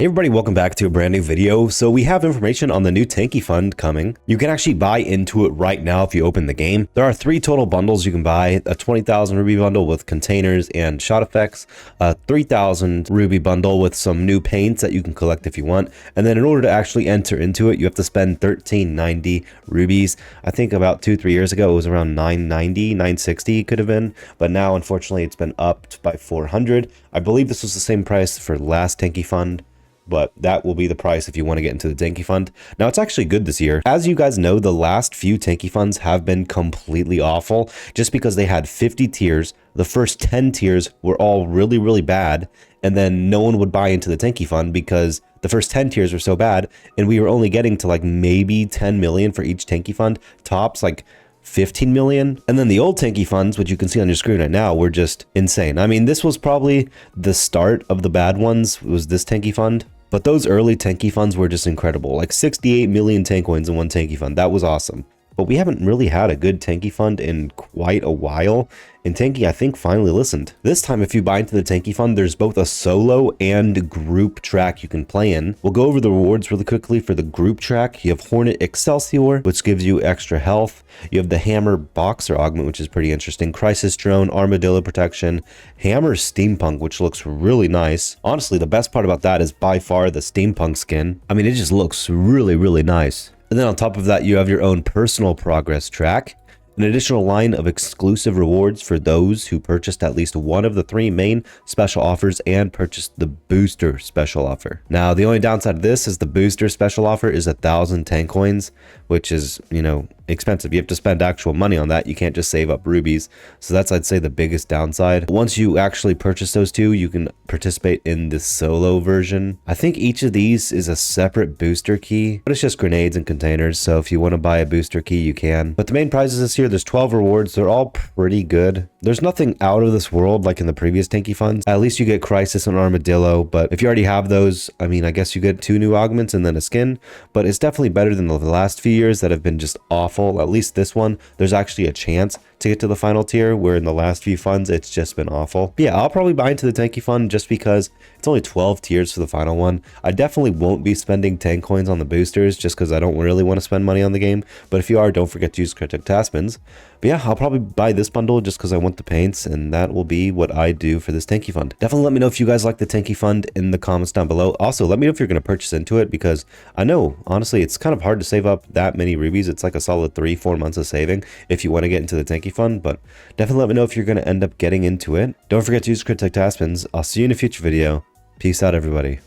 Hey everybody, welcome back to a brand new video. So we have information on the new TankiFund coming. You can actually buy into it right now if you open the game. There are 3 total bundles you can buy: a 20,000 ruby bundle with containers and shot effects, a 3,000 ruby bundle with some new paints that you can collect if you want, and then in order to actually enter into it, you have to spend 1390 rubies. I think about 2-3 years ago it was around 990, 960 could have been, but now unfortunately it's been upped by 400. I believe this was the same price for last TankiFund, but that will be the price if you want to get into the TankiFund. Now, it's actually good this year. As you guys know, the last few TankiFunds have been completely awful just because they had 50 tiers. The first 10 tiers were all really bad, and then no one would buy into the TankiFund because the first 10 tiers were so bad, and we were only getting to like maybe 10 million for each TankiFund, tops like 15 million. And then the old TankiFunds, which you can see on your screen right now, were just insane. I mean, this was probably the start of the bad ones, was this TankiFund. But those early TankiFunds were just incredible, like 68 million tank coins in one TankiFund. That was awesome. But we haven't really had a good TankiFund in quite a while, and Tanki, I think, finally listened. This time, if you buy into the TankiFund, there's both a solo and group track you can play in. We'll go over the rewards really quickly. For the group track, you have Hornet Excelsior, which gives you extra health. You have the Hammer Boxer Augment, which is pretty interesting. Crisis Drone, Armadillo Protection, Hammer Steampunk, which looks really nice. Honestly, the best part about that is by far the Steampunk skin. I mean, it just looks really nice. And then on top of that, you have your own personal progress track, an additional line of exclusive rewards for those who purchased at least one of the 3 main special offers and purchased the booster special offer. Now, the only downside of this is the booster special offer is 1,000 tank coins, which is, you know, expensive. You have to spend actual money on that. You can't just save up rubies. So that's, I'd say, the biggest downside. Once you actually purchase those 2, you can participate in the solo version. I think each of these is a separate booster key, but it's just grenades and containers. So if you want to buy a booster key, you can. But the main prizes this year, there's 12 rewards. They're all pretty good. There's nothing out of this world like in the previous TankiFunds. At least you get Crisis and Armadillo, but if you already have those, I mean, I guess you get 2 new augments and then a skin, but it's definitely better than the last few years that have been just awful. At least this one, there's actually a chance to get to the final tier, where in the last few funds, it's just been awful. But yeah, I'll probably buy into the TankiFund just because it's only 12 tiers for the final one. I definitely won't be spending 10 coins on the boosters just because I don't really want to spend money on the game. But if you are, don't forget to use Taspens. But yeah, I'll probably buy this bundle just because I want the paints, and that will be what I do for this TankiFund. Definitely let me know if you guys like the TankiFund in the comments down below. Also, let me know if you're going to purchase into it, because I know, honestly, it's kind of hard to save up that many rubies. It's like a solid 3-4 months of saving if you want to get into the TankiFund, but definitely let me know if you're going to end up getting into it. Don't forget to use Taspens. I'll see you in a future video. Peace out, everybody.